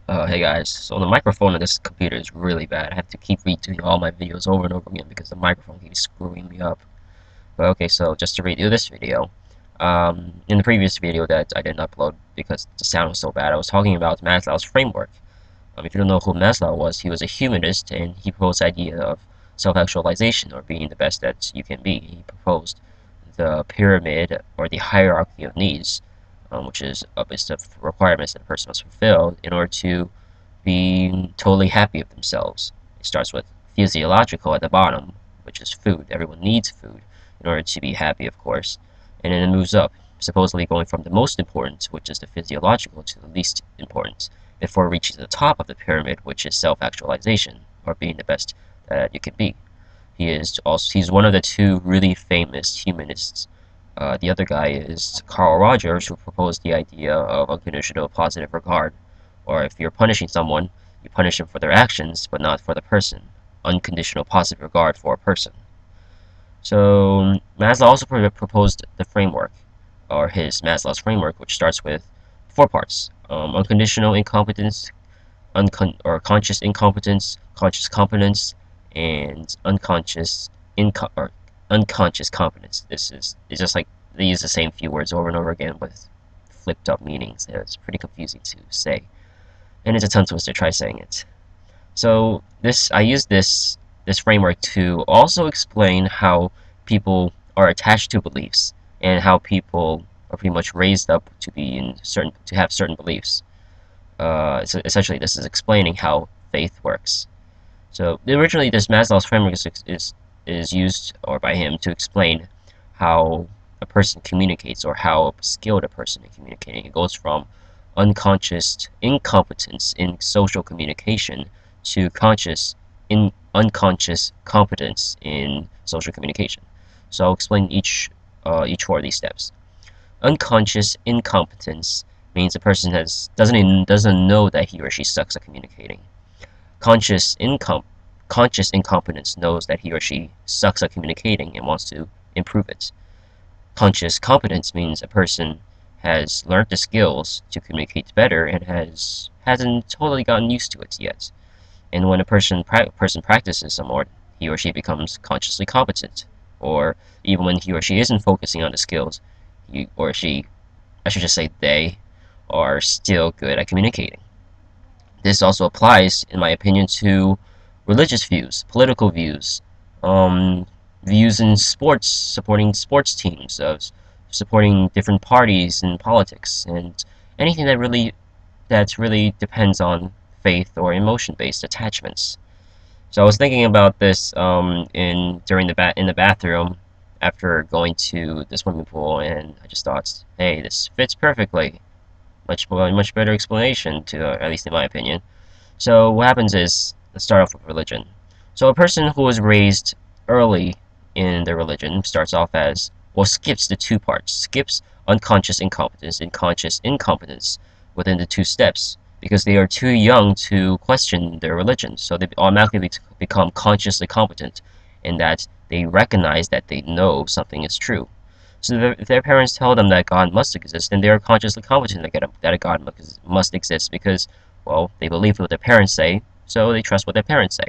Hey guys, so the microphone on this computer is really bad. I have to keep redoing all my videos over and over again because the microphone keeps screwing me up. But okay, so just to redo this video, in the previous video that I didn't upload because the sound was so bad, I was talking about Maslow's framework. If you don't know who Maslow was, he was a humanist and he proposed the idea of self-actualization or being the best that you can be. He proposed the pyramid or the hierarchy of needs, which is a list of requirements that a person must fulfill in order to be totally happy with themselves. It starts with physiological at the bottom, which is food. Everyone needs food in order to be happy, of course. And then it moves up, supposedly going from the most important, which is the physiological, to the least important, before reaching the top of the pyramid, which is self-actualization, or being the best that you can be. He's one of the two really famous humanists. The other guy is Carl Rogers, who proposed the idea of unconditional positive regard, or if you're punishing someone, you punish them for their actions, but not for the person. Unconditional positive regard for a person. So Maslow also proposed the framework, or his Maslow's framework, which starts with four parts: unconditional incompetence, or conscious incompetence, conscious competence, and or unconscious competence. This is it's just like they use the same few words over and over again with flipped up meanings. It's pretty confusing to say, and it's a tongue twister. Try saying it. So I use this framework to also explain how people are attached to beliefs and how people are pretty much raised up to have certain beliefs. So essentially, this is explaining how faith works. So originally, this Maslow's framework is used or by him to explain how a person communicates or how skilled a person in communicating. It goes from unconscious incompetence in social communication to unconscious competence in social communication. So I'll explain each four of these steps. Unconscious incompetence means a person doesn't know that he or she sucks at communicating. Conscious incom Conscious incompetence knows that he or she sucks at communicating and wants to improve it. Conscious competence means a person has learned the skills to communicate better and hasn't totally gotten used to it yet. And when a person practices some more, he or she becomes consciously competent. Or even when he or she isn't focusing on the skills, he or she, I should just say they, are still good at communicating. This also applies, in my opinion, to religious views, political views, views in sports, supporting sports teams, supporting different parties in politics, and anything that really depends on faith or emotion-based attachments. So I was thinking about this in the bathroom after going to the swimming pool, and I just thought, hey, this fits perfectly. Much better explanation to at least in my opinion. So what happens is, let's start off with religion. So a person who was raised early in their religion starts off as, well, skips the two parts, skips unconscious incompetence and conscious incompetence within the two steps because they are too young to question their religion. So they automatically become consciously competent in that they recognize that they know something is true. So if their parents tell them that God must exist, then they are consciously competent that a God must exist because, well, they believe what their parents say, so they trust what their parents say.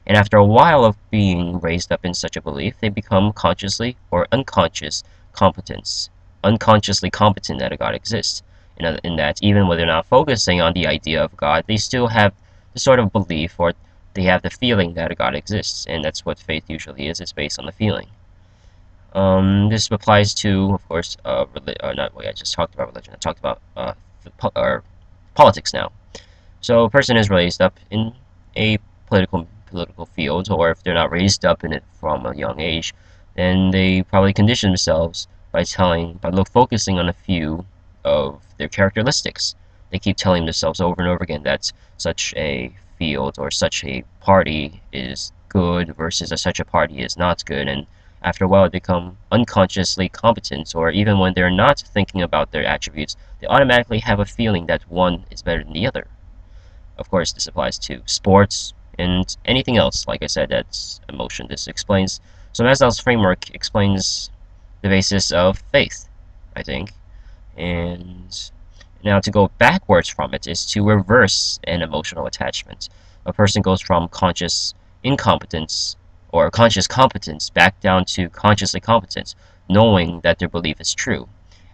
And after a while of being raised up in such a belief, they become consciously or unconsciously competent that a God exists. In that even when they're not focusing on the idea of God, they still have the sort of belief or they have the feeling that a God exists, and that's what faith usually is. It's based on the feeling. This applies to, of course, not wait, I just talked about religion. I talked about politics now. So a person is raised up in a political field, or if they're not raised up in it from a young age, then they probably condition themselves focusing on a few of their characteristics. They keep telling themselves over and over again that such a field or such a party is good versus such a party is not good, and after a while they become unconsciously competent, or even when they're not thinking about their attributes, they automatically have a feeling that one is better than the other. Of course, this applies to sports and anything else, like I said, that's emotion. So Maslow's framework explains the basis of faith, I think, and Now, to go backwards from it is to reverse an emotional attachment. A person goes from conscious incompetence or conscious competence back down to consciously competence, knowing that their belief is true.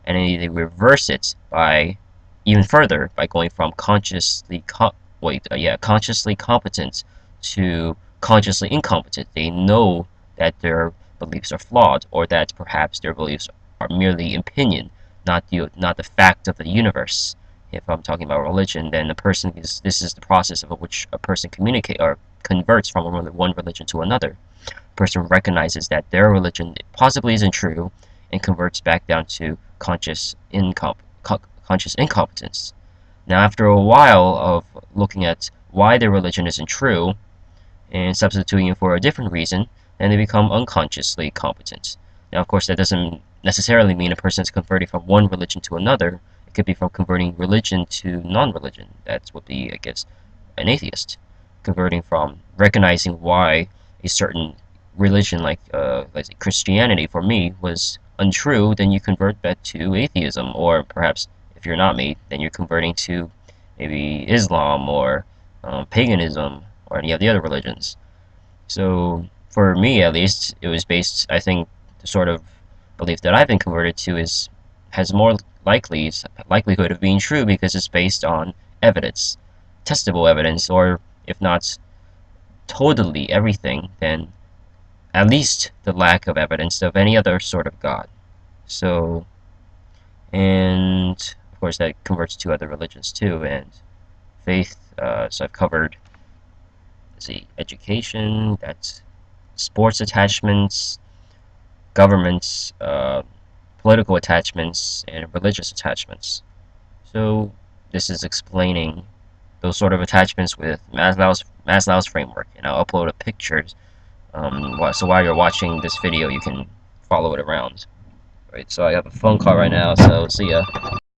And then they reverse it by even further by going from consciously competent to consciously incompetent. They know that their beliefs are flawed, or that perhaps their beliefs are merely opinion, not the fact of the universe. If I'm talking about religion, then this is the process of which a person communicate or converts from one religion to another. A person recognizes that their religion possibly isn't true and converts back down to conscious incompetence. Now, after a while of looking at why their religion isn't true and substituting it for a different reason, then they become unconsciously competent. Now, of course, that doesn't necessarily mean a person is converting from one religion to another. It could be from converting religion to non-religion. That would be, I guess, an atheist. Converting from recognizing why a certain religion, like let's say Christianity, for me, was untrue, then you convert that to atheism. Or perhaps, if you're not me, then you're converting to maybe Islam or paganism or any of the other religions. So for me, at least, it was based. I think the sort of belief that I've been converted to is has more likelihood of being true because it's based on evidence, testable evidence, or if not totally everything, then at least the lack of evidence of any other sort of God. So, and of course that converts to other religions too, and faith. So I've covered, let's see, education, that's sports attachments, governments, political attachments, and religious attachments. So this is explaining those sort of attachments with Maslow's framework, and I'll upload a picture. So while you're watching this video, you can follow it around. Right. So I have a phone call right now. So see ya.